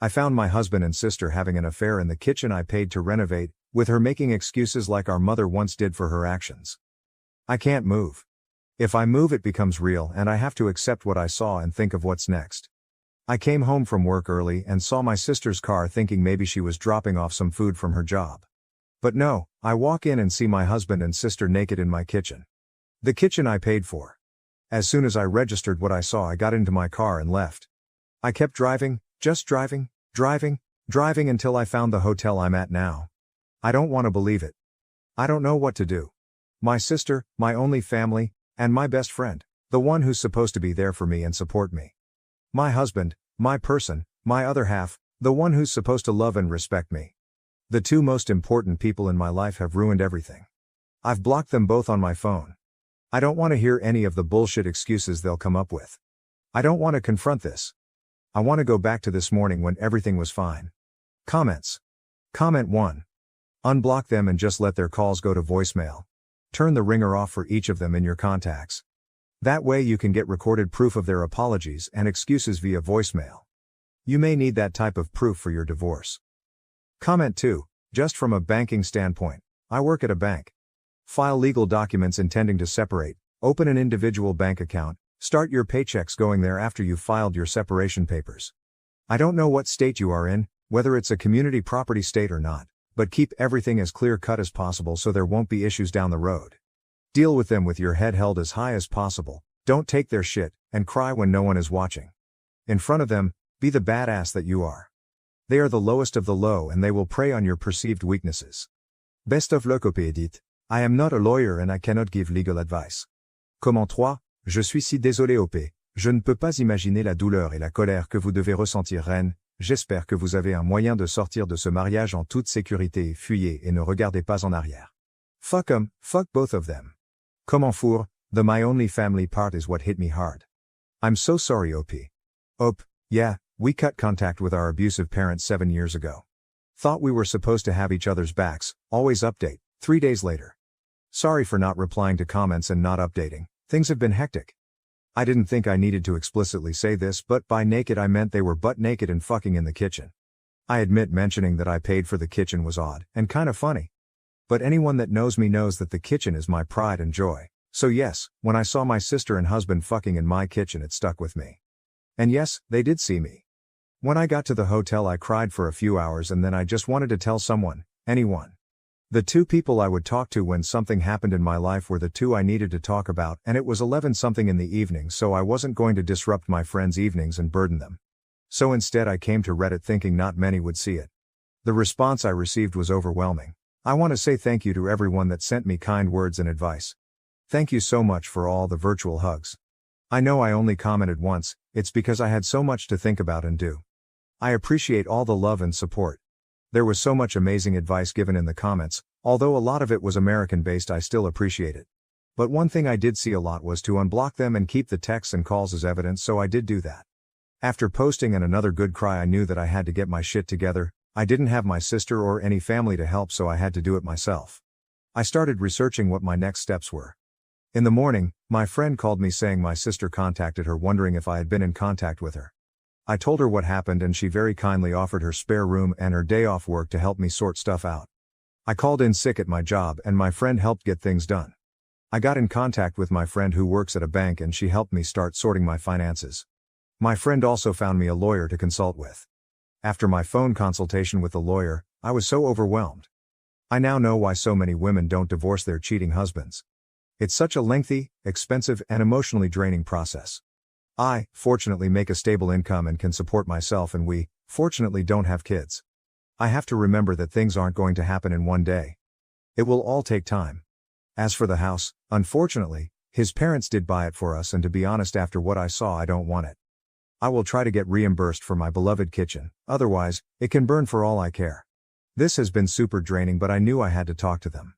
I found my husband and sister having an affair in the kitchen I paid to renovate, with her making excuses like our mother once did for her actions. I can't move. If I move it becomes real and I have to accept what I saw and think of what's next. I came home from work early and saw my sister's car thinking maybe she was dropping off some food from her job. But no, I walk in and see my husband and sister naked in my kitchen. The kitchen I paid for. As soon as I registered what I saw, I got into my car and left. I kept driving, just driving until I found the hotel I'm at now. I don't want to believe it. I don't know what to do. My sister, my only family, and my best friend, the one who's supposed to be there for me and support me. My husband, my person, my other half, the one who's supposed to love and respect me. The two most important people in my life have ruined everything. I've blocked them both on my phone. I don't want to hear any of the bullshit excuses they'll come up with. I don't want to confront this. I want to go back to this morning when everything was fine. Comments. Comment 1. Unblock them and just let their calls go to voicemail. Turn the ringer off for each of them in your contacts. That way you can get recorded proof of their apologies and excuses via voicemail. You may need that type of proof for your divorce. Comment 2. Just from a banking standpoint, I work at a bank. File legal documents intending to separate, open an individual bank account, start your paychecks going there after you've filed your separation papers. I don't know what state you are in, whether it's a community property state or not, but keep everything as clear-cut as possible so there won't be issues down the road. Deal with them with your head held as high as possible, don't take their shit, and cry when no one is watching. In front of them, be the badass that you are. They are the lowest of the low and they will prey on your perceived weaknesses. Best of luck Edith. I am not a lawyer and I cannot give legal advice. Comment 3, je suis si désolé OP, je ne peux pas imaginer la douleur et la colère que vous devez ressentir Reine, j'espère que vous avez un moyen de sortir de ce mariage en toute sécurité, fuyez et ne regardez pas en arrière. Fuck 'em, fuck both of them. Comment 4, the my only family part is what hit me hard. I'm so sorry OP. Yeah, we cut contact with our abusive parents 7 years ago. Thought we were supposed to have each other's backs, always update, 3 days later. Sorry for not replying to comments and not updating, things have been hectic. I didn't think I needed to explicitly say this, but by naked I meant they were butt naked and fucking in the kitchen. I admit mentioning that I paid for the kitchen was odd, and kinda funny. But anyone that knows me knows that the kitchen is my pride and joy, so yes, when I saw my sister and husband fucking in my kitchen it stuck with me. And yes, they did see me. When I got to the hotel I cried for a few hours and then I just wanted to tell someone, anyone. The two people I would talk to when something happened in my life were the two I needed to talk about, and it was 11 something in the evening, so I wasn't going to disrupt my friends' evenings and burden them. So instead I came to Reddit thinking not many would see it. The response I received was overwhelming. I want to say thank you to everyone that sent me kind words and advice. Thank you so much for all the virtual hugs. I know I only commented once, it's because I had so much to think about and do. I appreciate all the love and support. There was so much amazing advice given in the comments, although a lot of it was American-based I still appreciate it. But one thing I did see a lot was to unblock them and keep the texts and calls as evidence, so I did do that. After posting and another good cry I knew that I had to get my shit together. I didn't have my sister or any family to help, so I had to do it myself. I started researching what my next steps were. In the morning, my friend called me saying my sister contacted her wondering if I had been in contact with her. I told her what happened and she very kindly offered her spare room and her day off work to help me sort stuff out. I called in sick at my job and my friend helped get things done. I got in contact with my friend who works at a bank and she helped me start sorting my finances. My friend also found me a lawyer to consult with. After my phone consultation with the lawyer, I was so overwhelmed. I now know why so many women don't divorce their cheating husbands. It's such a lengthy, expensive, and emotionally draining process. I, fortunately, make a stable income and can support myself, and we, fortunately, don't have kids. I have to remember that things aren't going to happen in one day. It will all take time. As for the house, unfortunately, his parents did buy it for us, and to be honest, after what I saw, I don't want it. I will try to get reimbursed for my beloved kitchen, otherwise, it can burn for all I care. This has been super draining, but I knew I had to talk to them.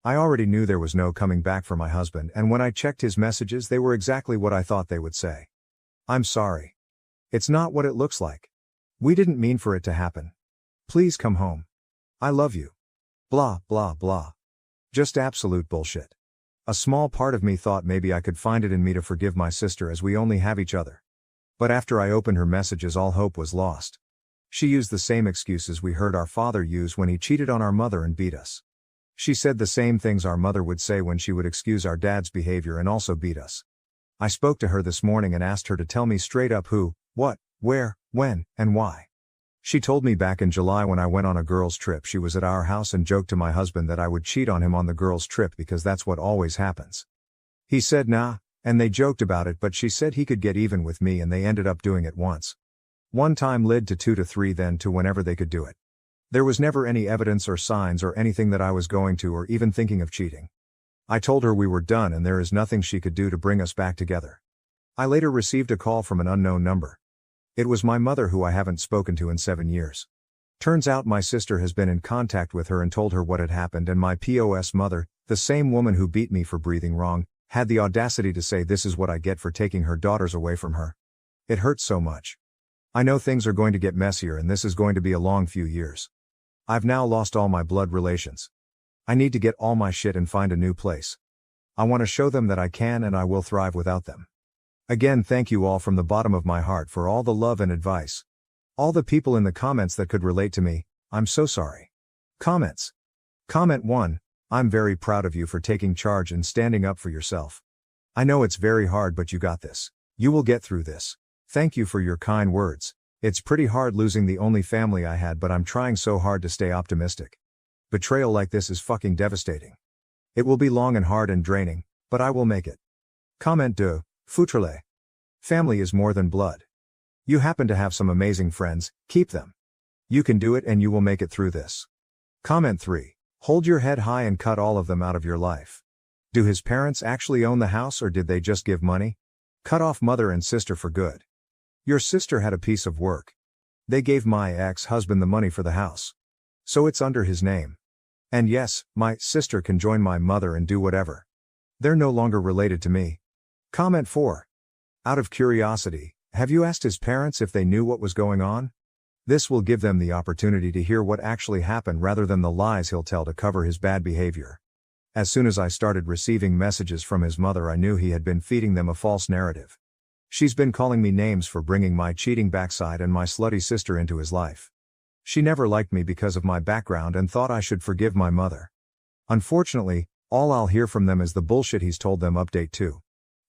I already knew there was no coming back for my husband, and when I checked his messages they were exactly what I thought they would say. I'm sorry. It's not what it looks like. We didn't mean for it to happen. Please come home. I love you. Blah, blah, blah. Just absolute bullshit. A small part of me thought maybe I could find it in me to forgive my sister as we only have each other. But after I opened her messages all hope was lost. She used the same excuses we heard our father use when he cheated on our mother and beat us. She said the same things our mother would say when she would excuse our dad's behavior and also beat us. I spoke to her this morning and asked her to tell me straight up who, what, where, when, and why. She told me back in July when I went on a girls' trip she was at our house and joked to my husband that I would cheat on him on the girls' trip because that's what always happens. He said nah, and they joked about it, but she said he could get even with me and they ended up doing it once. One time led to 2 to 3 then to whenever they could do it. There was never any evidence or signs or anything that I was going to or even thinking of cheating. I told her we were done and there is nothing she could do to bring us back together. I later received a call from an unknown number. It was my mother who I haven't spoken to in 7 years. Turns out my sister has been in contact with her and told her what had happened, and my POS mother, the same woman who beat me for breathing wrong, had the audacity to say this is what I get for taking her daughters away from her. It hurts so much. I know things are going to get messier and this is going to be a long few years. I've now lost all my blood relations. I need to get all my shit and find a new place. I want to show them that I can and I will thrive without them. Again, thank you all from the bottom of my heart for all the love and advice. All the people in the comments that could relate to me, I'm so sorry. Comments. Comment 1, I'm very proud of you for taking charge and standing up for yourself. I know it's very hard, but you got this. You will get through this. Thank you for your kind words. It's pretty hard losing the only family I had, but I'm trying so hard to stay optimistic. Betrayal like this is fucking devastating. It will be long and hard and draining, but I will make it. Comment 2, Foutrele. Family is more than blood. You happen to have some amazing friends, keep them. You can do it and you will make it through this. Comment 3, hold your head high and cut all of them out of your life. Do his parents actually own the house or did they just give money? Cut off mother and sister for good. Your sister had a piece of work. They gave my ex-husband the money for the house. So it's under his name. And yes, my sister can join my mother and do whatever. They're no longer related to me. Comment 4. Out of curiosity, have you asked his parents if they knew what was going on? This will give them the opportunity to hear what actually happened rather than the lies he'll tell to cover his bad behavior. As soon as I started receiving messages from his mother, I knew he had been feeding them a false narrative. She's been calling me names for bringing my cheating backside and my slutty sister into his life. She never liked me because of my background and thought I should forgive my mother. Unfortunately, all I'll hear from them is the bullshit he's told them. Update 2.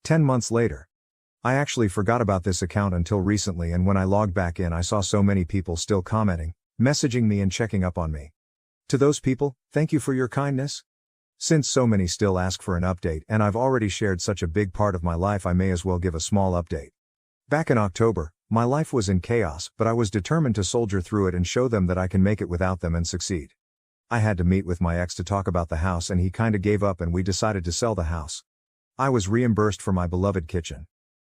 10 months later. I actually forgot about this account until recently, and when I logged back in I saw so many people still commenting, messaging me and checking up on me. To those people, thank you for your kindness. Since so many still ask for an update and I've already shared such a big part of my life, I may as well give a small update. Back in October, my life was in chaos, but I was determined to soldier through it and show them that I can make it without them and succeed. I had to meet with my ex to talk about the house and he kinda gave up and we decided to sell the house. I was reimbursed for my beloved kitchen.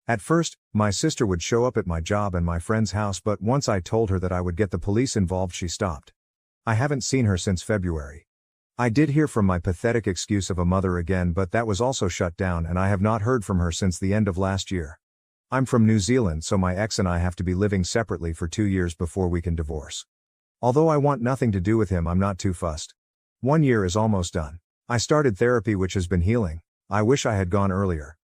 At first, my sister would show up at my job and my friend's house, but once I told her that I would get the police involved, she stopped. I haven't seen her since February. I did hear from my pathetic excuse of a mother again, but that was also shut down and I have not heard from her since the end of last year. I'm from New Zealand, so my ex and I have to be living separately for 2 years before we can divorce. Although I want nothing to do with him, I'm not too fussed. 1 year is almost done. I started therapy, which has been healing. I wish I had gone earlier.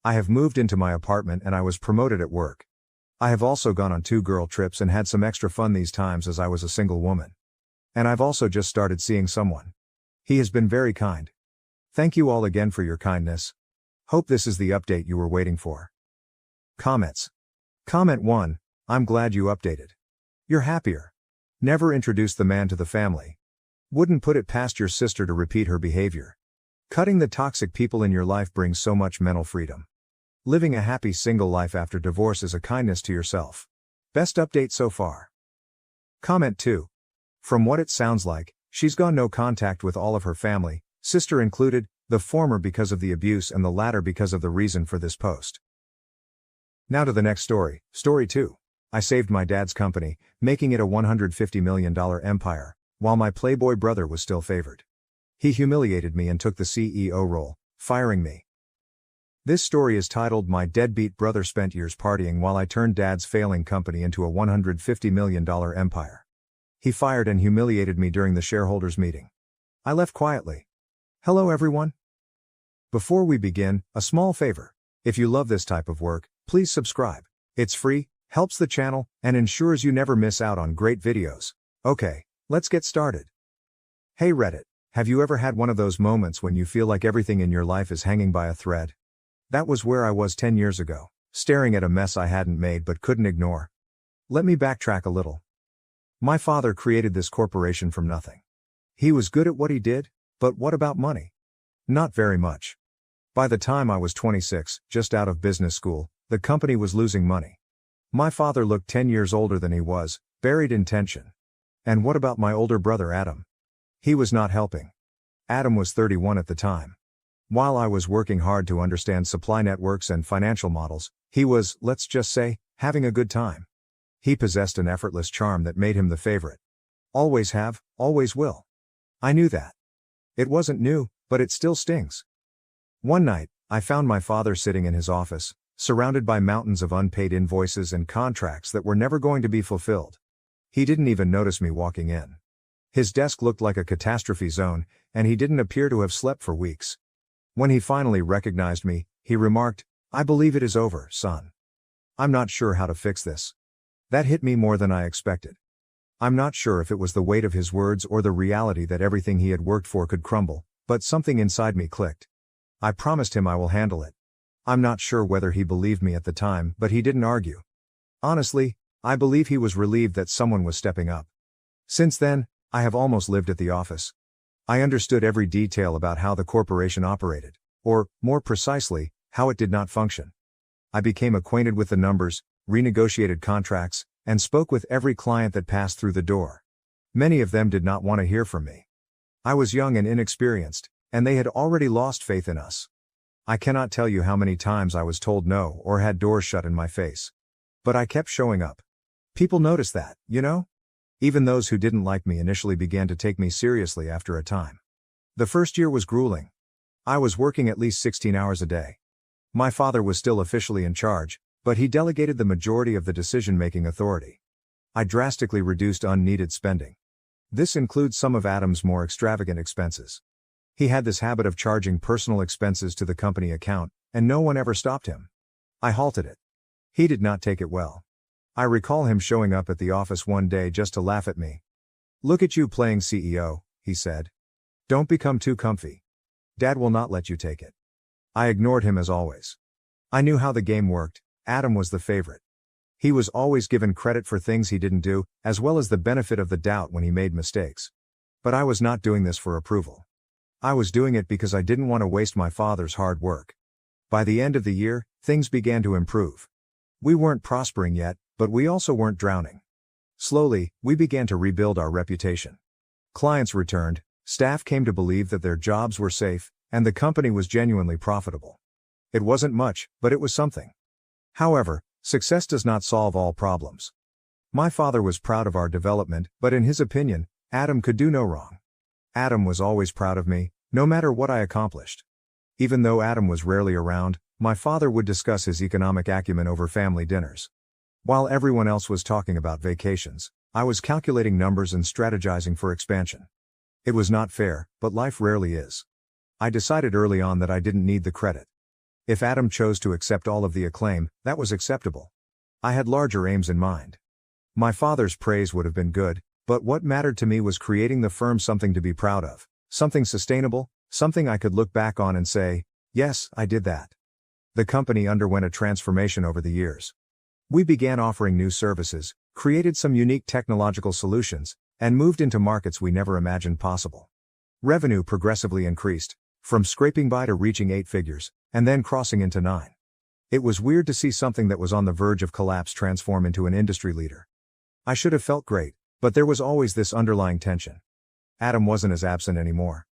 I have moved into my apartment and I was promoted at work. I have also gone on 2 girl trips and had some extra fun these times as I was a single woman. And I've also just started seeing someone. He has been very kind. Thank you all again for your kindness. Hope this is the update you were waiting for. Comments. Comment 1, I'm glad you updated. You're happier. Never introduced the man to the family. Wouldn't put it past your sister to repeat her behavior. Cutting the toxic people in your life brings so much mental freedom. Living a happy single life after divorce is a kindness to yourself. Best update so far. Comment 2. From what it sounds like, she's gone no contact with all of her family, sister included, the former because of the abuse and the latter because of the reason for this post. Now to the next story, story 2. I saved my dad's company, making it a $150 million empire, while my playboy brother was still favored. He humiliated me and took the CEO role, firing me. This story is titled My Deadbeat Brother Spent Years Partying While I Turned Dad's Failing Company into a $150 million empire. He fired and humiliated me during the shareholders meeting. I left quietly. Hello everyone. Before we begin, a small favor. If you love this type of work, please subscribe. It's free, helps the channel, and ensures you never miss out on great videos. Okay, let's get started. Hey Reddit, have you ever had one of those moments when you feel like everything in your life is hanging by a thread? That was where I was 10 years ago, staring at a mess I hadn't made but couldn't ignore. Let me backtrack a little. My father created this corporation from nothing. He was good at what he did, but what about money? Not very much. By the time I was 26, just out of business school, the company was losing money. My father looked 10 years older than he was, buried in tension. And what about my older brother Adam? He was not helping. Adam was 31 at the time. While I was working hard to understand supply networks and financial models, he was, let's just say, having a good time. He possessed an effortless charm that made him the favorite. Always have, always will. I knew that. It wasn't new, but it still stings. One night, I found my father sitting in his office, surrounded by mountains of unpaid invoices and contracts that were never going to be fulfilled. He didn't even notice me walking in. His desk looked like a catastrophe zone, and he didn't appear to have slept for weeks. When he finally recognized me, he remarked, "I believe it is over, son. I'm not sure how to fix this." That hit me more than I expected. I'm not sure if it was the weight of his words or the reality that everything he had worked for could crumble, but something inside me clicked. I promised him I will handle it. I'm not sure whether he believed me at the time, but he didn't argue. Honestly, I believe he was relieved that someone was stepping up. Since then, I have almost lived at the office. I understood every detail about how the corporation operated, or, more precisely, how it did not function. I became acquainted with the numbers, renegotiated contracts, and spoke with every client that passed through the door. Many of them did not want to hear from me. I was young and inexperienced, and they had already lost faith in us. I cannot tell you how many times I was told no or had doors shut in my face. But I kept showing up. People noticed that, you know? Even those who didn't like me initially began to take me seriously after a time. The first year was grueling. I was working at least 16 hours a day. My father was still officially in charge, but he delegated the majority of the decision-making authority. I drastically reduced unneeded spending. This includes some of Adam's more extravagant expenses. He had this habit of charging personal expenses to the company account, and no one ever stopped him. I halted it. He did not take it well. I recall him showing up at the office one day just to laugh at me. "Look at you playing CEO," he said. "Don't become too comfy. Dad will not let you take it." I ignored him as always. I knew how the game worked. Adam was the favorite. He was always given credit for things he didn't do, as well as the benefit of the doubt when he made mistakes. But I was not doing this for approval. I was doing it because I didn't want to waste my father's hard work. By the end of the year, things began to improve. We weren't prospering yet, but we also weren't drowning. Slowly, we began to rebuild our reputation. Clients returned, staff came to believe that their jobs were safe, and the company was genuinely profitable. It wasn't much, but it was something. However, success does not solve all problems. My father was proud of our development, but in his opinion, Adam could do no wrong. Adam was always proud of me, no matter what I accomplished. Even though Adam was rarely around, my father would discuss his economic acumen over family dinners. While everyone else was talking about vacations, I was calculating numbers and strategizing for expansion. It was not fair, but life rarely is. I decided early on that I didn't need the credit. If Adam chose to accept all of the acclaim, that was acceptable. I had larger aims in mind. My father's praise would have been good, but what mattered to me was creating the firm something to be proud of, something sustainable, something I could look back on and say, yes, I did that. The company underwent a transformation over the years. We began offering new services, created some unique technological solutions, and moved into markets we never imagined possible. Revenue progressively increased, from scraping by to reaching 8 figures, and then crossing into 9. It was weird to see something that was on the verge of collapse transform into an industry leader. I should have felt great, but there was always this underlying tension. Adam wasn't as absent anymore.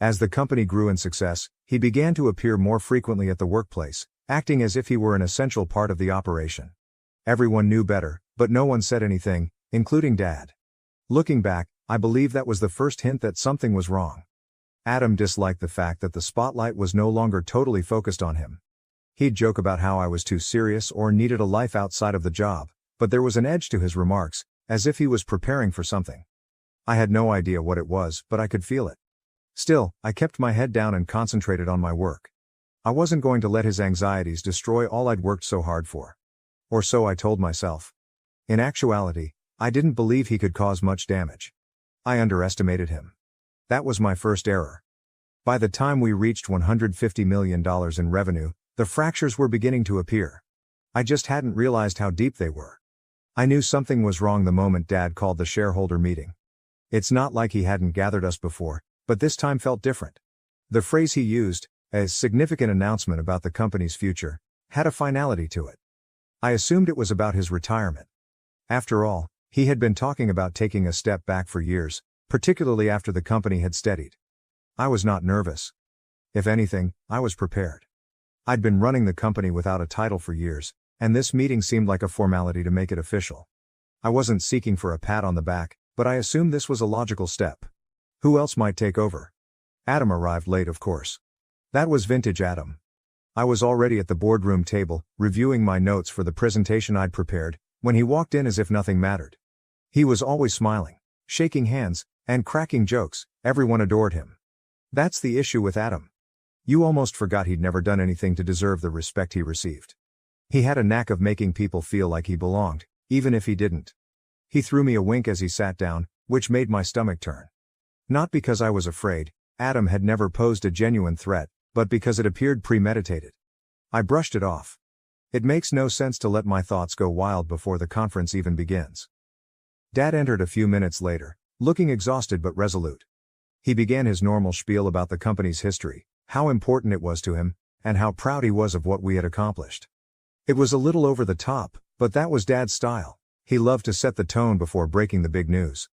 As the company grew in success, he began to appear more frequently at the workplace, acting as if he were an essential part of the operation. Everyone knew better, but no one said anything, including Dad. Looking back, I believe that was the first hint that something was wrong. Adam disliked the fact that the spotlight was no longer totally focused on him. He'd joke about how I was too serious or needed a life outside of the job, but there was an edge to his remarks, as if he was preparing for something. I had no idea what it was, but I could feel it. Still, I kept my head down and concentrated on my work. I wasn't going to let his anxieties destroy all I'd worked so hard for. Or so I told myself. In actuality, I didn't believe he could cause much damage. I underestimated him. That was my first error. By the time we reached $150 million in revenue, the fractures were beginning to appear. I just hadn't realized how deep they were. I knew something was wrong the moment Dad called the shareholder meeting. It's not like he hadn't gathered us before, but this time felt different. The phrase he used, a significant announcement about the company's future, had a finality to it. I assumed it was about his retirement. After all, he had been talking about taking a step back for years, particularly after the company had steadied. I was not nervous. If anything, I was prepared. I'd been running the company without a title for years, and this meeting seemed like a formality to make it official. I wasn't seeking for a pat on the back, but I assumed this was a logical step. Who else might take over? Adam arrived late, of course. That was vintage Adam. I was already at the boardroom table, reviewing my notes for the presentation I'd prepared, when he walked in as if nothing mattered. He was always smiling, shaking hands, and cracking jokes. Everyone adored him. That's the issue with Adam. You almost forgot he'd never done anything to deserve the respect he received. He had a knack of making people feel like he belonged, even if he didn't. He threw me a wink as he sat down, which made my stomach turn. Not because I was afraid, Adam had never posed a genuine threat, but because it appeared premeditated. I brushed it off. It makes no sense to let my thoughts go wild before the conference even begins. Dad entered a few minutes later, looking exhausted but resolute. He began his normal spiel about the company's history, how important it was to him, and how proud he was of what we had accomplished. It was a little over the top, but that was Dad's style. He loved to set the tone before breaking the big news.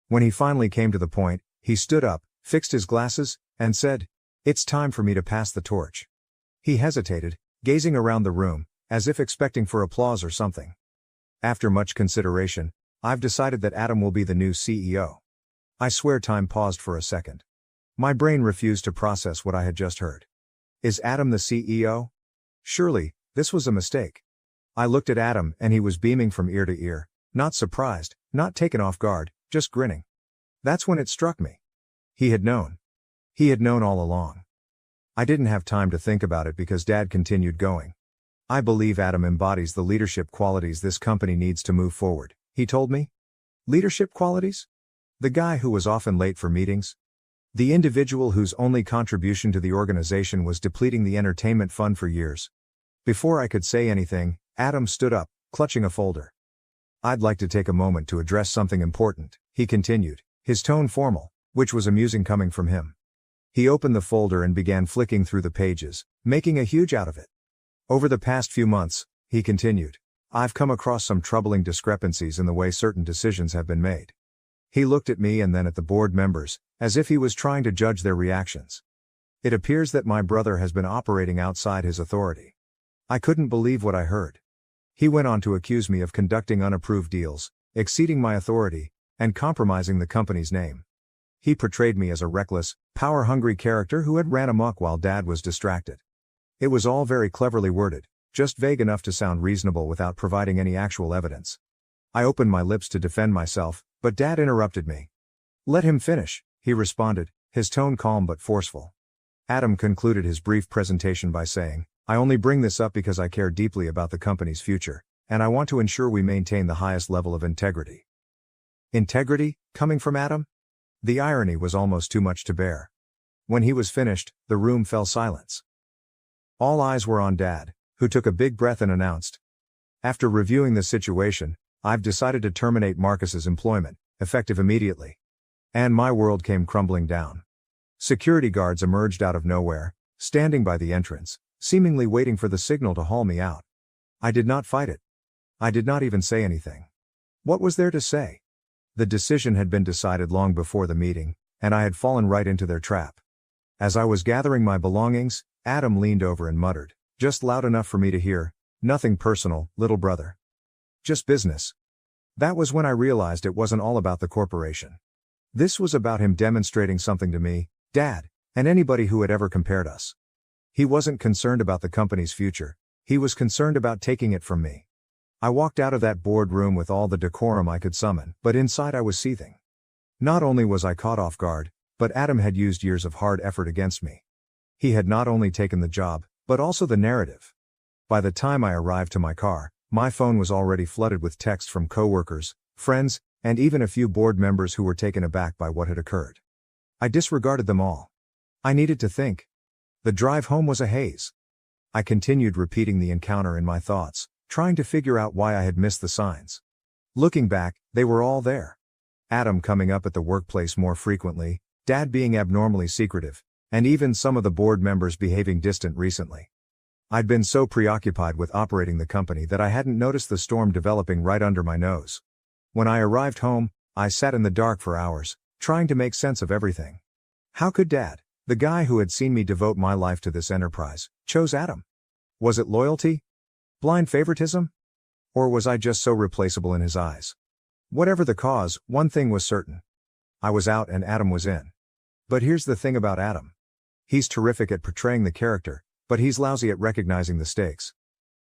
When he finally came to the point, he stood up, fixed his glasses, and said, "It's time for me to pass the torch." He hesitated, gazing around the room, as if expecting for applause or something. After much consideration, I've decided that Adam will be the new CEO. I swear time paused for a second. My brain refused to process what I had just heard. Is Adam the CEO? Surely, this was a mistake. I looked at Adam and he was beaming from ear to ear, not surprised, not taken off guard, just grinning. That's when it struck me. He had known. He had known all along. I didn't have time to think about it because Dad continued going. I believe Adam embodies the leadership qualities this company needs to move forward, he told me. Leadership qualities? The guy who was often late for meetings? The individual whose only contribution to the organization was depleting the entertainment fund for years? Before I could say anything, Adam stood up, clutching a folder. "I'd like to take a moment to address something important," he continued, his tone formal, which was amusing coming from him. He opened the folder and began flicking through the pages, making a huge out of it. "Over the past few months," he continued, "I've come across some troubling discrepancies in the way certain decisions have been made." He looked at me and then at the board members, as if he was trying to judge their reactions. "It appears that my brother has been operating outside his authority." I couldn't believe what I heard. He went on to accuse me of conducting unapproved deals, exceeding my authority, and compromising the company's name. He portrayed me as a reckless, power-hungry character who had ran amok while Dad was distracted. It was all very cleverly worded, just vague enough to sound reasonable without providing any actual evidence. I opened my lips to defend myself, but Dad interrupted me. "Let him finish," he responded, his tone calm but forceful. Adam concluded his brief presentation by saying, "I only bring this up because I care deeply about the company's future, and I want to ensure we maintain the highest level of integrity." Integrity, coming from Adam? The irony was almost too much to bear. When he was finished, the room fell silence. All eyes were on Dad, who took a big breath and announced, "After reviewing the situation, I've decided to terminate Marcus's employment, effective immediately." And my world came crumbling down. Security guards emerged out of nowhere, standing by the entrance, seemingly waiting for the signal to haul me out. I did not fight it. I did not even say anything. What was there to say? The decision had been decided long before the meeting, and I had fallen right into their trap. As I was gathering my belongings, Adam leaned over and muttered, just loud enough for me to hear, "Nothing personal, little brother. Just business." That was when I realized it wasn't all about the corporation. This was about him demonstrating something to me, Dad, and anybody who had ever compared us. He wasn't concerned about the company's future, he was concerned about taking it from me. I walked out of that boardroom with all the decorum I could summon, but inside I was seething. Not only was I caught off guard, but Adam had used years of hard effort against me. He had not only taken the job, but also the narrative. By the time I arrived to my car, My phone was already flooded with texts from coworkers, friends, and even a few board members who were taken aback by what had occurred. I disregarded them all. I needed to think. The drive home was a haze. I continued repeating the encounter in my thoughts, trying to figure out why I had missed the signs. Looking back, they were all there. Adam coming up at the workplace more frequently, Dad being abnormally secretive, and even some of the board members behaving distant recently. I'd been so preoccupied with operating the company that I hadn't noticed the storm developing right under my nose. When I arrived home, I sat in the dark for hours, trying to make sense of everything. How could Dad, the guy who had seen me devote my life to this enterprise, chose Adam? Was it loyalty? Blind favoritism? Or was I just so replaceable in his eyes? Whatever the cause, one thing was certain. I was out and Adam was in. But here's the thing about Adam. He's terrific at portraying the character, but he's lousy at recognizing the stakes.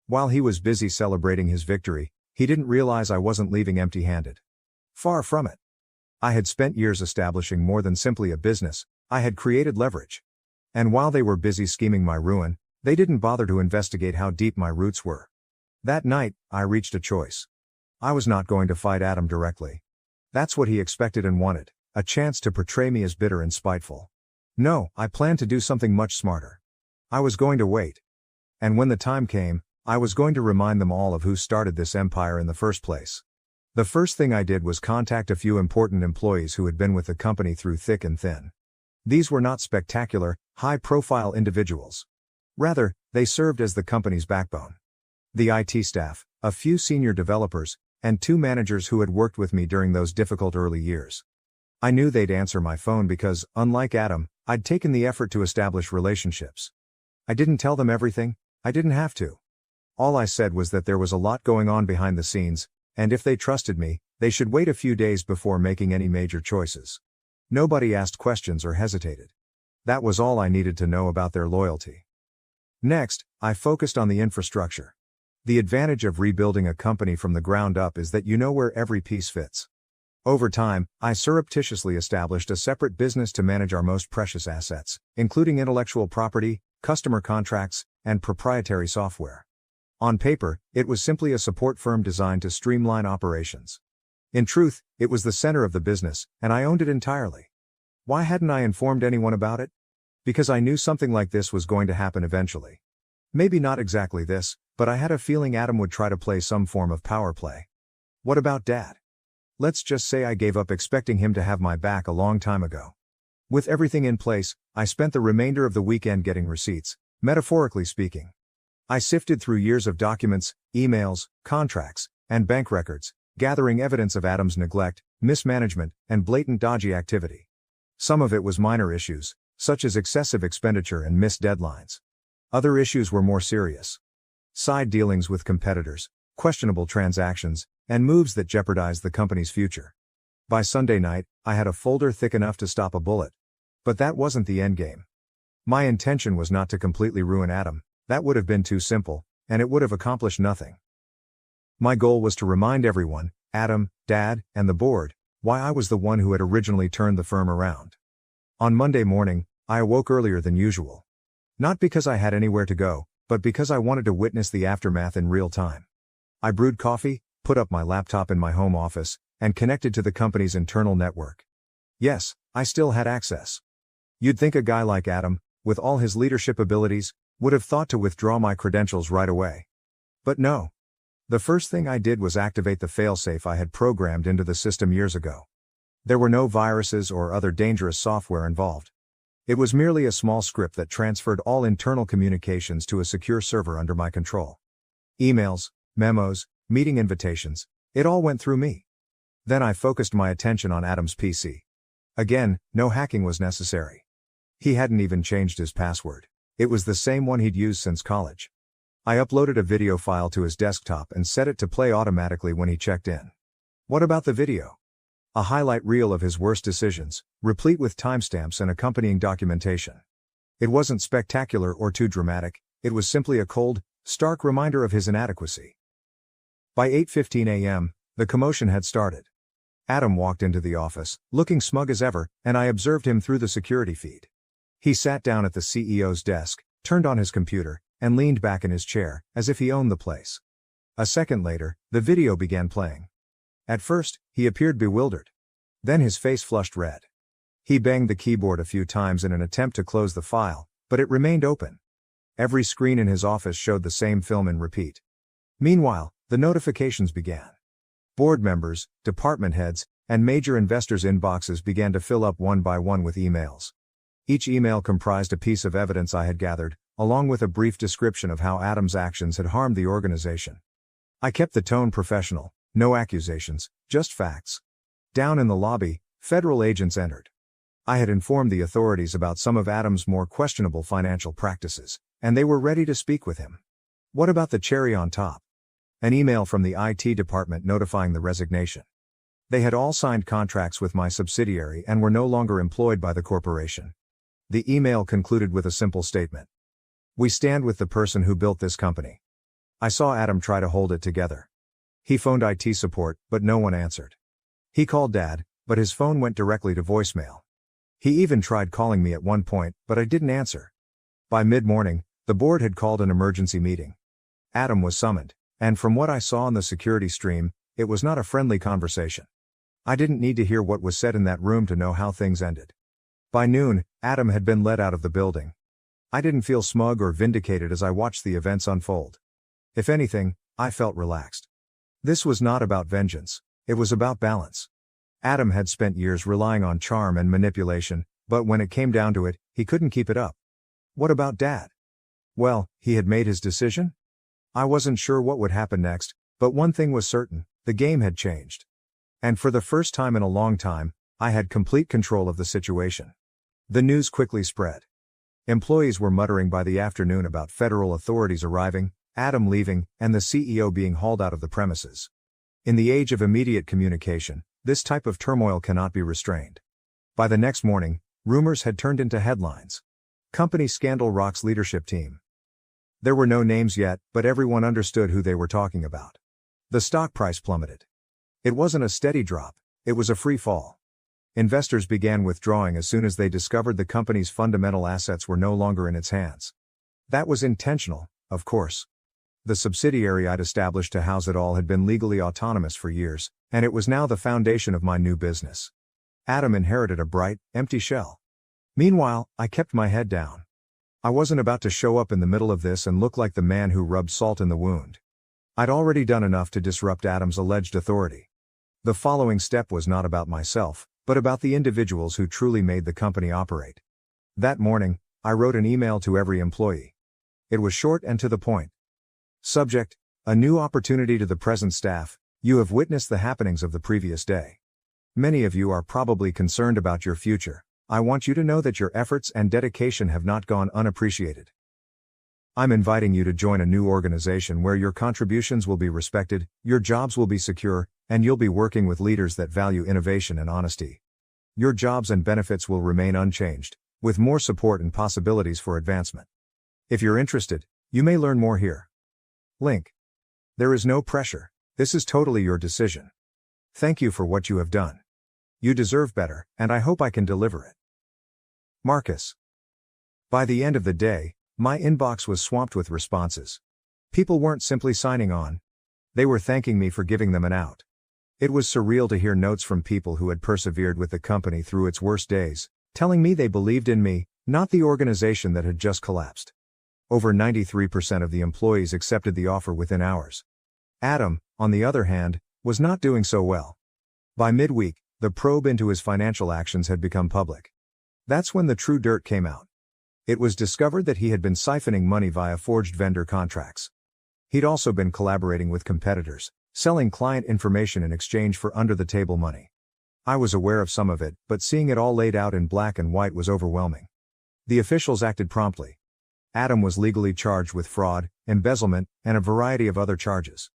While he was busy celebrating his victory, he didn't realize I wasn't leaving empty-handed. Far from it. I had spent years establishing more than simply a business, I had created leverage. And while they were busy scheming my ruin, they didn't bother to investigate how deep my roots were. That night, I reached a choice. I was not going to fight Adam directly. That's what he expected and wanted, a chance to portray me as bitter and spiteful. No, I planned to do something much smarter. I was going to wait. And when the time came, I was going to remind them all of who started this empire in the first place. The first thing I did was contact a few important employees who had been with the company through thick and thin. These were not spectacular, high-profile individuals. Rather, they served as the company's backbone. The IT staff, a few senior developers, and 2 managers who had worked with me during those difficult early years. I knew they'd answer my phone because, unlike Adam, I'd taken the effort to establish relationships. I didn't tell them everything, I didn't have to. All I said was that there was a lot going on behind the scenes, and if they trusted me, they should wait a few days before making any major choices. Nobody asked questions or hesitated. That was all I needed to know about their loyalty. Next, I focused on the infrastructure. The advantage of rebuilding a company from the ground up is that you know where every piece fits. Over time, I surreptitiously established a separate business to manage our most precious assets, including intellectual property, customer contracts, and proprietary software. On paper, it was simply a support firm designed to streamline operations. In truth, it was the center of the business, and I owned it entirely. Why hadn't I informed anyone about it? Because I knew something like this was going to happen eventually. Maybe not exactly this, but I had a feeling Adam would try to play some form of power play. What about Dad? Let's just say I gave up expecting him to have my back a long time ago. With everything in place, I spent the remainder of the weekend getting receipts, metaphorically speaking. I sifted through years of documents, emails, contracts, and bank records, gathering evidence of Adam's neglect, mismanagement, and blatant dodgy activity. Some of it was minor issues, such as excessive expenditure and missed deadlines. Other issues were more serious. Side dealings with competitors, questionable transactions, and moves that jeopardized the company's future. By Sunday night, I had a folder thick enough to stop a bullet. But that wasn't the endgame. My intention was not to completely ruin Adam, that would have been too simple, and it would have accomplished nothing. My goal was to remind everyone, Adam, Dad, and the board, why I was the one who had originally turned the firm around. On Monday morning, I awoke earlier than usual. Not because I had anywhere to go, but because I wanted to witness the aftermath in real time. I brewed coffee, put up my laptop in my home office, and connected to the company's internal network. Yes, I still had access. You'd think a guy like Adam, with all his leadership abilities, would have thought to withdraw my credentials right away. But no. The first thing I did was activate the failsafe I had programmed into the system years ago. There were no viruses or other dangerous software involved. It was merely a small script that transferred all internal communications to a secure server under my control. Emails, memos, meeting invitations, it all went through me. Then I focused my attention on Adam's PC. Again, no hacking was necessary. He hadn't even changed his password. It was the same one he'd used since college. I uploaded a video file to his desktop and set it to play automatically when he checked in. What about the video? A highlight reel of his worst decisions, replete with timestamps and accompanying documentation. It wasn't spectacular or too dramatic, it was simply a cold, stark reminder of his inadequacy. By 8:15 a.m., the commotion had started. Adam walked into the office, looking smug as ever, and I observed him through the security feed. He sat down at the CEO's desk, turned on his computer, and leaned back in his chair, as if he owned the place. A second later, the video began playing. At first, he appeared bewildered. Then his face flushed red. He banged the keyboard a few times in an attempt to close the file, but it remained open. Every screen in his office showed the same film in repeat. Meanwhile, the notifications began. Board members, department heads, and major investors' inboxes began to fill up one by one with emails. Each email comprised a piece of evidence I had gathered, along with a brief description of how Adam's actions had harmed the organization. I kept the tone professional, no accusations, just facts. Down in the lobby, federal agents entered. I had informed the authorities about some of Adam's more questionable financial practices, and they were ready to speak with him. What about the cherry on top? An email from the IT department notifying the resignation. They had all signed contracts with my subsidiary and were no longer employed by the corporation. The email concluded with a simple statement. We stand with the person who built this company. I saw Adam try to hold it together. He phoned IT support, but no one answered. He called Dad, but his phone went directly to voicemail. He even tried calling me at one point, but I didn't answer. By mid-morning, the board had called an emergency meeting. Adam was summoned, and from what I saw on the security stream, it was not a friendly conversation. I didn't need to hear what was said in that room to know how things ended. By noon, Adam had been led out of the building. I didn't feel smug or vindicated as I watched the events unfold. If anything, I felt relaxed. This was not about vengeance, it was about balance. Adam had spent years relying on charm and manipulation, but when it came down to it, he couldn't keep it up. What about Dad? Well, he had made his decision? I wasn't sure what would happen next, but one thing was certain, the game had changed. And for the first time in a long time, I had complete control of the situation. The news quickly spread. Employees were muttering by the afternoon about federal authorities arriving, Adam leaving, and the CEO being hauled out of the premises. In the age of immediate communication, this type of turmoil cannot be restrained. By the next morning, rumors had turned into headlines. Company scandal rocks leadership team. There were no names yet, but everyone understood who they were talking about. The stock price plummeted. It wasn't a steady drop, it was a free fall. Investors began withdrawing as soon as they discovered the company's fundamental assets were no longer in its hands. That was intentional, of course. The subsidiary I'd established to house it all had been legally autonomous for years, and it was now the foundation of my new business. Adam inherited a bright, empty shell. Meanwhile, I kept my head down. I wasn't about to show up in the middle of this and look like the man who rubbed salt in the wound. I'd already done enough to disrupt Adam's alleged authority. The following step was not about myself, but about the individuals who truly made the company operate. That morning, I wrote an email to every employee. It was short and to the point. Subject: a new opportunity to the present staff. You have witnessed the happenings of the previous day. Many of you are probably concerned about your future. I want you to know that your efforts and dedication have not gone unappreciated. I'm inviting you to join a new organization where your contributions will be respected, your jobs will be secure, and you'll be working with leaders that value innovation and honesty. Your jobs and benefits will remain unchanged, with more support and possibilities for advancement. If you're interested, you may learn more here. Link. There is no pressure, this is totally your decision. Thank you for what you have done. You deserve better, and I hope I can deliver it. Marcus. By the end of the day, my inbox was swamped with responses. People weren't simply signing on. They were thanking me for giving them an out. It was surreal to hear notes from people who had persevered with the company through its worst days, telling me they believed in me, not the organization that had just collapsed. Over 93% of the employees accepted the offer within hours. Adam, on the other hand, was not doing so well. By midweek, the probe into his financial actions had become public. That's when the true dirt came out. It was discovered that he had been siphoning money via forged vendor contracts. He'd also been collaborating with competitors, selling client information in exchange for under-the-table money. I was aware of some of it, but seeing it all laid out in black and white was overwhelming. The officials acted promptly. Adam was legally charged with fraud, embezzlement, and a variety of other charges.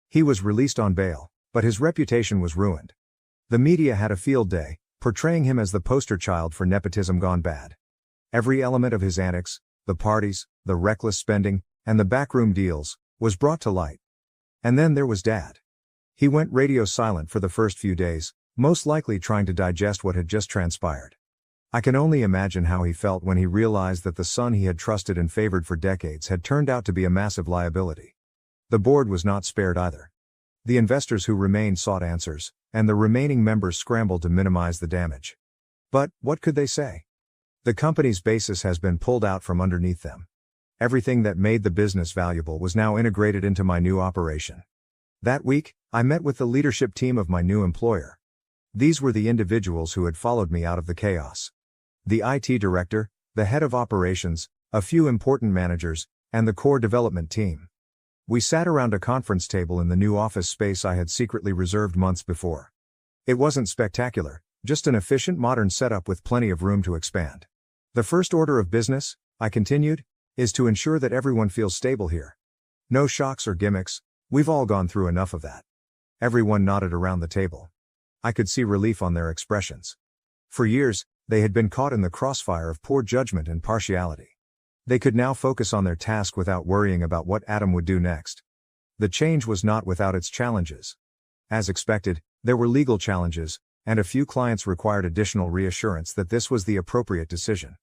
He was released on bail, but his reputation was ruined. The media had a field day, portraying him as the poster child for nepotism gone bad. Every element of his antics, the parties, the reckless spending, and the backroom deals, was brought to light. And then there was Dad. He went radio silent for the first few days, most likely trying to digest what had just transpired. I can only imagine how he felt when he realized that the son he had trusted and favored for decades had turned out to be a massive liability. The board was not spared either. The investors who remained sought answers, and the remaining members scrambled to minimize the damage. But, what could they say? The company's basis has been pulled out from underneath them. Everything that made the business valuable was now integrated into my new operation. That week, I met with the leadership team of my new employer. These were the individuals who had followed me out of the chaos. The IT director, the head of operations, a few important managers, and the core development team. We sat around a conference table in the new office space I had secretly reserved months before. It wasn't spectacular, just an efficient modern setup with plenty of room to expand. The first order of business, I continued, is to ensure that everyone feels stable here. No shocks or gimmicks, we've all gone through enough of that. Everyone nodded around the table. I could see relief on their expressions. For years, they had been caught in the crossfire of poor judgment and partiality. They could now focus on their task without worrying about what Adam would do next. The change was not without its challenges. As expected, there were legal challenges, and a few clients required additional reassurance that this was the appropriate decision.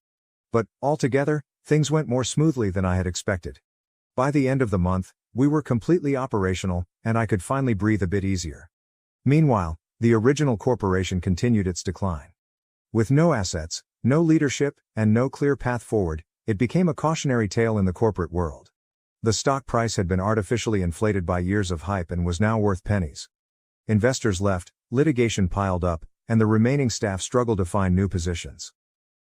But, altogether, things went more smoothly than I had expected. By the end of the month, we were completely operational, and I could finally breathe a bit easier. Meanwhile, the original corporation continued its decline. With no assets, no leadership, and no clear path forward, it became a cautionary tale in the corporate world. The stock price had been artificially inflated by years of hype and was now worth pennies. Investors left, litigation piled up, and the remaining staff struggled to find new positions.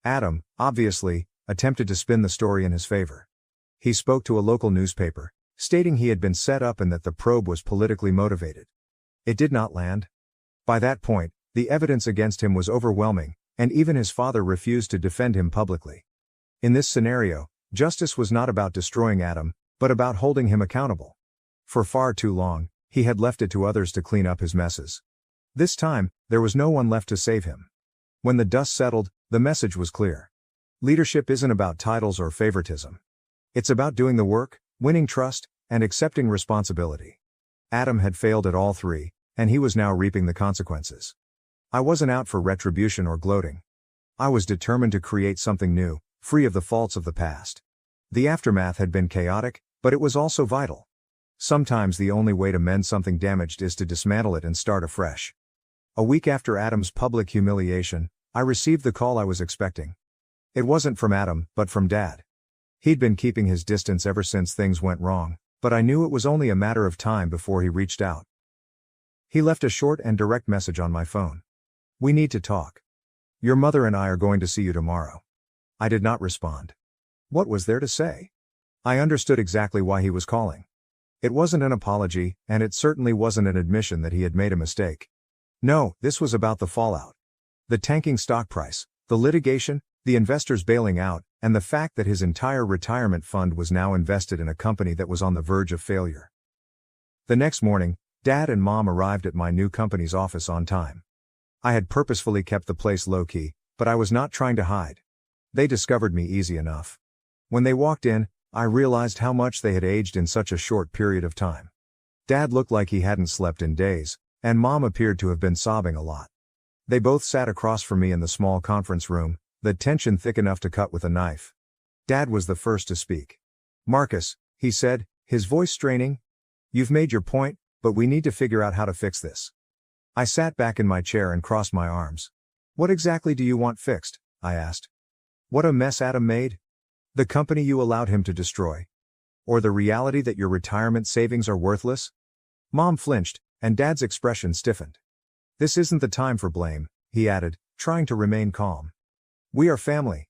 Adam, obviously, attempted to spin the story in his favor. He spoke to a local newspaper, stating he had been set up and that the probe was politically motivated. It did not land. By that point, the evidence against him was overwhelming, and even his father refused to defend him publicly. In this scenario, justice was not about destroying Adam, but about holding him accountable. For far too long, he had left it to others to clean up his messes. This time, there was no one left to save him. When the dust settled, the message was clear. Leadership isn't about titles or favoritism. It's about doing the work, winning trust, and accepting responsibility. Adam had failed at all three, and he was now reaping the consequences. I wasn't out for retribution or gloating. I was determined to create something new, free of the faults of the past. The aftermath had been chaotic, but it was also vital. Sometimes the only way to mend something damaged is to dismantle it and start afresh. A week after Adam's public humiliation, I received the call I was expecting. It wasn't from Adam, but from Dad. He'd been keeping his distance ever since things went wrong, but I knew it was only a matter of time before he reached out. He left a short and direct message on my phone. "We need to talk. Your mother and I are going to see you tomorrow." I did not respond. What was there to say? I understood exactly why he was calling. It wasn't an apology, and it certainly wasn't an admission that he had made a mistake. No, this was about the fallout. The tanking stock price, the litigation, the investors bailing out, and the fact that his entire retirement fund was now invested in a company that was on the verge of failure. The next morning, Dad and Mom arrived at my new company's office on time. I had purposefully kept the place low-key, but I was not trying to hide. They discovered me easy enough. When they walked in, I realized how much they had aged in such a short period of time. Dad looked like he hadn't slept in days, and Mom appeared to have been sobbing a lot. They both sat across from me in the small conference room, the tension thick enough to cut with a knife. Dad was the first to speak. "Marcus," he said, his voice straining, "you've made your point, but we need to figure out how to fix this." I sat back in my chair and crossed my arms. "What exactly do you want fixed?" I asked. "What a mess Adam made? The company you allowed him to destroy? Or the reality that your retirement savings are worthless?" Mom flinched, and Dad's expression stiffened. "This isn't the time for blame," he added, trying to remain calm. "We are family.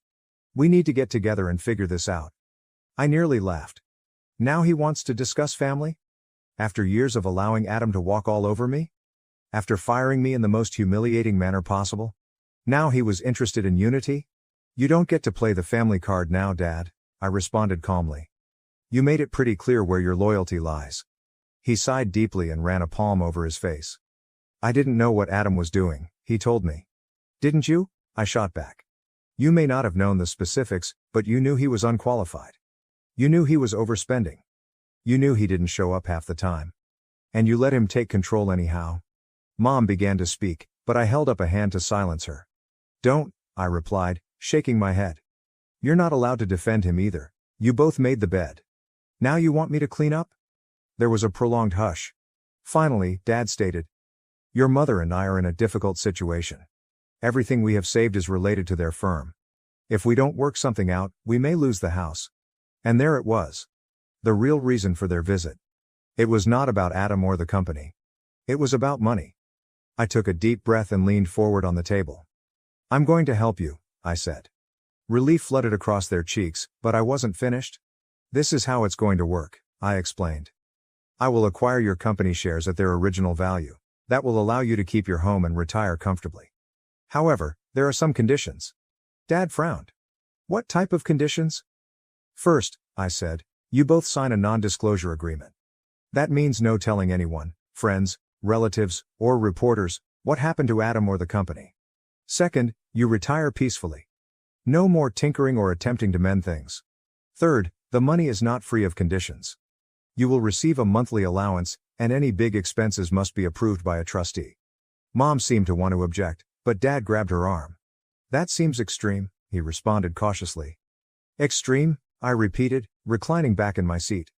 We need to get together and figure this out." I nearly laughed. Now he wants to discuss family? After years of allowing Adam to walk all over me? After firing me in the most humiliating manner possible? Now he was interested in unity? "You don't get to play the family card now, Dad," I responded calmly. "You made it pretty clear where your loyalty lies." He sighed deeply and ran a palm over his face. "I didn't know what Adam was doing," he told me. "Didn't you?" I shot back. "You may not have known the specifics, but you knew he was unqualified. You knew he was overspending. You knew he didn't show up half the time. And you let him take control anyhow." Mom began to speak, but I held up a hand to silence her. "Don't," I replied, shaking my head. "You're not allowed to defend him either. You both made the bed. Now you want me to clean up?" There was a prolonged hush. Finally, Dad stated, "Your mother and I are in a difficult situation. Everything we have saved is related to their firm. If we don't work something out, we may lose the house." And there it was. The real reason for their visit. It was not about Adam or the company. It was about money. I took a deep breath and leaned forward on the table. "I'm going to help you," I said. Relief flooded across their cheeks, but I wasn't finished. "This is how it's going to work," I explained. "I will acquire your company shares at their original value. That will allow you to keep your home and retire comfortably. However, there are some conditions." Dad frowned. "What type of conditions?" "First," I said, "you both sign a non-disclosure agreement. That means no telling anyone, friends, relatives, or reporters, what happened to Adam or the company. Second, you retire peacefully. No more tinkering or attempting to mend things. Third, the money is not free of conditions. You will receive a monthly allowance, and any big expenses must be approved by a trustee." Mom seemed to want to object, but Dad grabbed her arm. "That seems extreme," he responded cautiously. "Extreme?" I repeated, reclining back in my seat.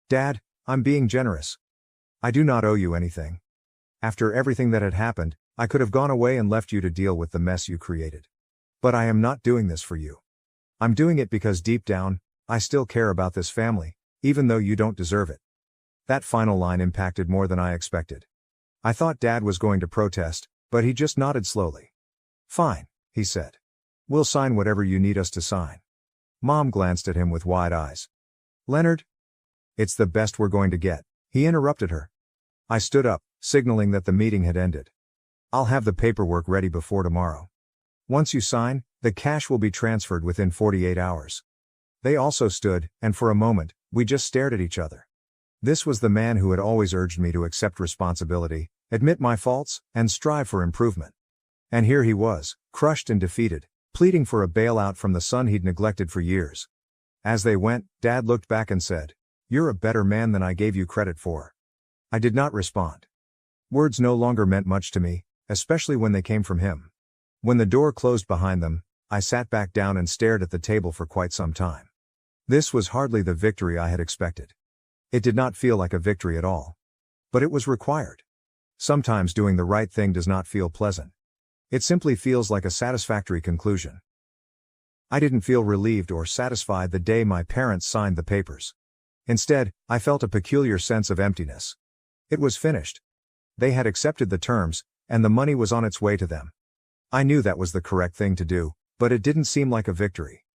"Dad, I'm being generous. I do not owe you anything. After everything that had happened, I could have gone away and left you to deal with the mess you created. But I am not doing this for you. I'm doing it because deep down, I still care about this family, even though you don't deserve it." That final line impacted more than I expected. I thought Dad was going to protest, but he just nodded slowly. "Fine," he said. "We'll sign whatever you need us to sign." Mom glanced at him with wide eyes. "Leonard?" "It's the best we're going to get," he interrupted her. I stood up, signaling that the meeting had ended. "I'll have the paperwork ready before tomorrow. Once you sign, the cash will be transferred within 48 hours. They also stood, and for a moment, we just stared at each other. This was the man who had always urged me to accept responsibility, admit my faults, and strive for improvement. And here he was, crushed and defeated, pleading for a bailout from the son he'd neglected for years. As they went, Dad looked back and said, "You're a better man than I gave you credit for." I did not respond. Words no longer meant much to me, especially when they came from him. When the door closed behind them, I sat back down and stared at the table for quite some time. This was hardly the victory I had expected. It did not feel like a victory at all. But it was required. Sometimes doing the right thing does not feel pleasant. It simply feels like a satisfactory conclusion. I didn't feel relieved or satisfied the day my parents signed the papers. Instead, I felt a peculiar sense of emptiness. It was finished. They had accepted the terms, and the money was on its way to them. I knew that was the correct thing to do, but it didn't seem like a victory.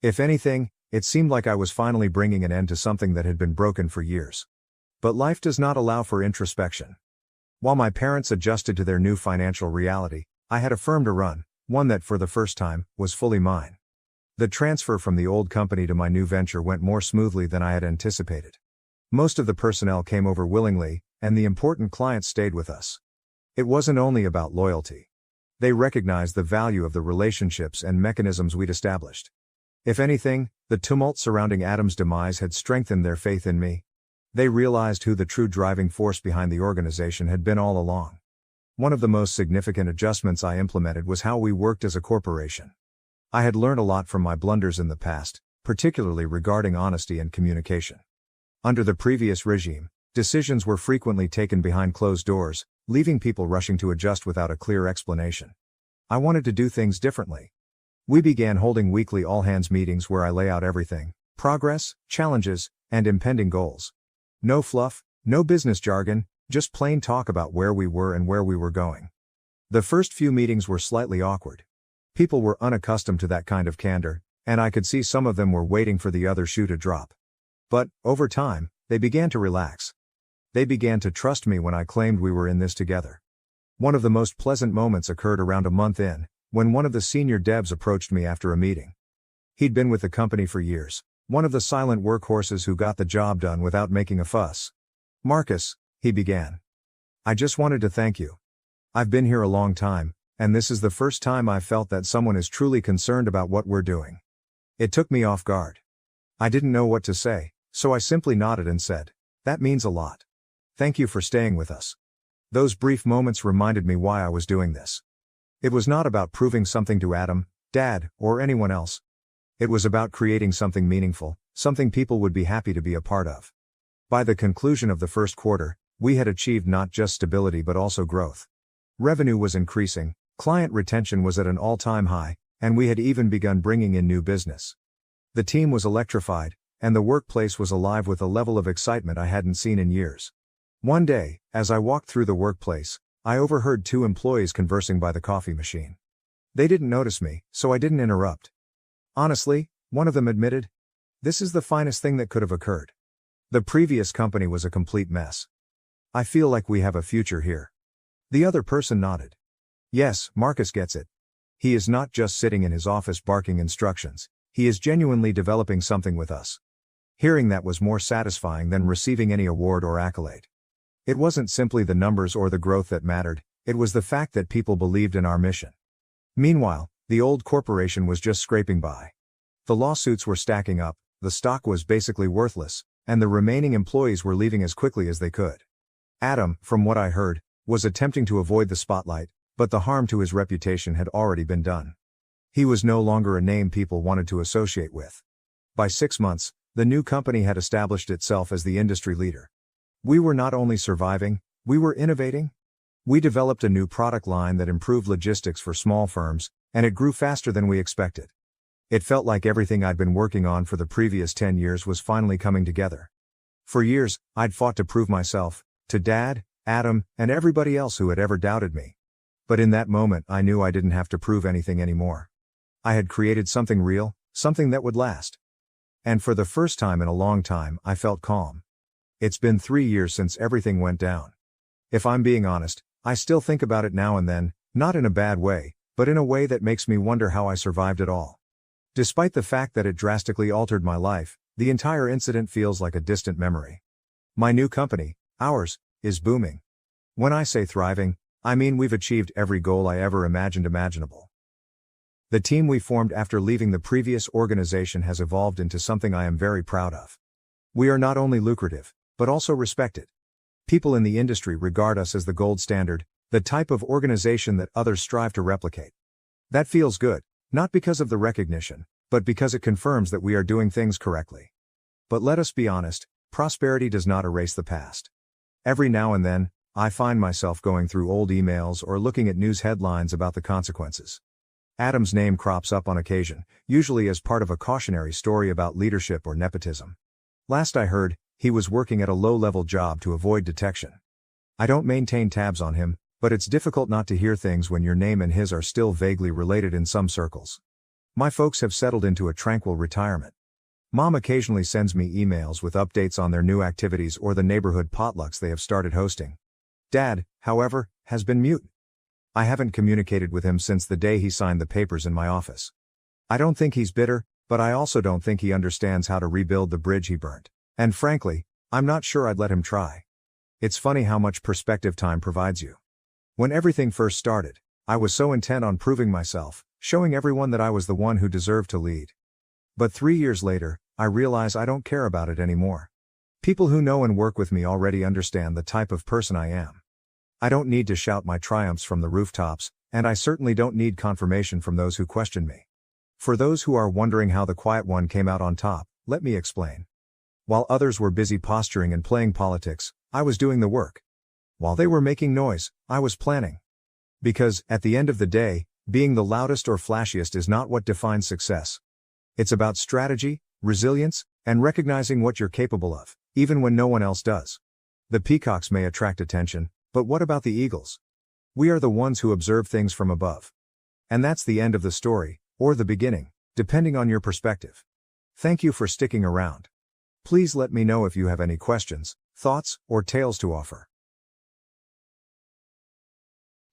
If anything, it seemed like I was finally bringing an end to something that had been broken for years. But life does not allow for introspection. While my parents adjusted to their new financial reality, I had affirmed a run, one that for the first time, was fully mine. The transfer from the old company to my new venture went more smoothly than I had anticipated. Most of the personnel came over willingly, and the important clients stayed with us. It wasn't only about loyalty. They recognized the value of the relationships and mechanisms we'd established. If anything, the tumult surrounding Adam's demise had strengthened their faith in me. They realized who the true driving force behind the organization had been all along. One of the most significant adjustments I implemented was how we worked as a corporation. I had learned a lot from my blunders in the past, particularly regarding honesty and communication. Under the previous regime, decisions were frequently taken behind closed doors, leaving people rushing to adjust without a clear explanation. I wanted to do things differently. We began holding weekly all-hands meetings where I lay out everything: progress, challenges, and impending goals. No fluff, no business jargon, just plain talk about where we were and where we were going. The first few meetings were slightly awkward. People were unaccustomed to that kind of candor, and I could see some of them were waiting for the other shoe to drop. But, over time, they began to relax. They began to trust me when I claimed we were in this together. One of the most pleasant moments occurred around a month in, when one of the senior devs approached me after a meeting. He'd been with the company for years, one of the silent workhorses who got the job done without making a fuss. "Marcus," he began. "I just wanted to thank you. I've been here a long time, and this is the first time I've felt that someone is truly concerned about what we're doing." It took me off guard. I didn't know what to say, so I simply nodded and said, "That means a lot. Thank you for staying with us." Those brief moments reminded me why I was doing this. It was not about proving something to Adam, Dad, or anyone else. It was about creating something meaningful, something people would be happy to be a part of. By the conclusion of the first quarter, we had achieved not just stability but also growth. Revenue was increasing, client retention was at an all-time high, and we had even begun bringing in new business. The team was electrified, and the workplace was alive with a level of excitement I hadn't seen in years. One day, as I walked through the workplace, I overheard two employees conversing by the coffee machine. They didn't notice me, so I didn't interrupt. Honestly, one of them admitted, "This is the finest thing that could have occurred. The previous company was a complete mess. I feel like we have a future here." The other person nodded. "Yes, Marcus gets it. He is not just sitting in his office barking instructions, he is genuinely developing something with us." Hearing that was more satisfying than receiving any award or accolade. It wasn't simply the numbers or the growth that mattered, it was the fact that people believed in our mission. Meanwhile, the old corporation was just scraping by. The lawsuits were stacking up, the stock was basically worthless, and the remaining employees were leaving as quickly as they could. Adam, from what I heard, was attempting to avoid the spotlight, but the harm to his reputation had already been done. He was no longer a name people wanted to associate with. By 6 months, the new company had established itself as the industry leader. We were not only surviving, we were innovating. We developed a new product line that improved logistics for small firms, and it grew faster than we expected. It felt like everything I'd been working on for the previous 10 years was finally coming together. For years, I'd fought to prove myself, to Dad, Adam, and everybody else who had ever doubted me. But in that moment I knew I didn't have to prove anything anymore. I had created something real, something that would last. And for the first time in a long time, I felt calm. It's been 3 years since everything went down. If I'm being honest, I still think about it now and then, not in a bad way, but in a way that makes me wonder how I survived it all. Despite the fact that it drastically altered my life, the entire incident feels like a distant memory. My new company, ours, is booming. When I say thriving, I mean we've achieved every goal I ever imagined imaginable. The team we formed after leaving the previous organization has evolved into something I am very proud of. We are not only lucrative, but also respected. People in the industry regard us as the gold standard, the type of organization that others strive to replicate. That feels good, not because of the recognition, but because it confirms that we are doing things correctly. But let us be honest, prosperity does not erase the past. Every now and then, I find myself going through old emails or looking at news headlines about the consequences. Adam's name crops up on occasion, usually as part of a cautionary story about leadership or nepotism. Last I heard, he was working at a low-level job to avoid detection. I don't maintain tabs on him, but it's difficult not to hear things when your name and his are still vaguely related in some circles. My folks have settled into a tranquil retirement. Mom occasionally sends me emails with updates on their new activities or the neighborhood potlucks they have started hosting. Dad, however, has been mute. I haven't communicated with him since the day he signed the papers in my office. I don't think he's bitter, but I also don't think he understands how to rebuild the bridge he burnt. And frankly, I'm not sure I'd let him try. It's funny how much perspective time provides you. When everything first started, I was so intent on proving myself, showing everyone that I was the one who deserved to lead. But 3 years later, I realize I don't care about it anymore. People who know and work with me already understand the type of person I am. I don't need to shout my triumphs from the rooftops, and I certainly don't need confirmation from those who question me. For those who are wondering how the quiet one came out on top, let me explain. While others were busy posturing and playing politics, I was doing the work. While they were making noise, I was planning. Because, at the end of the day, being the loudest or flashiest is not what defines success. It's about strategy, resilience, and recognizing what you're capable of, even when no one else does. The peacocks may attract attention, but what about the eagles? We are the ones who observe things from above. And that's the end of the story, or the beginning, depending on your perspective. Thank you for sticking around. Please let me know if you have any questions, thoughts, or tales to offer.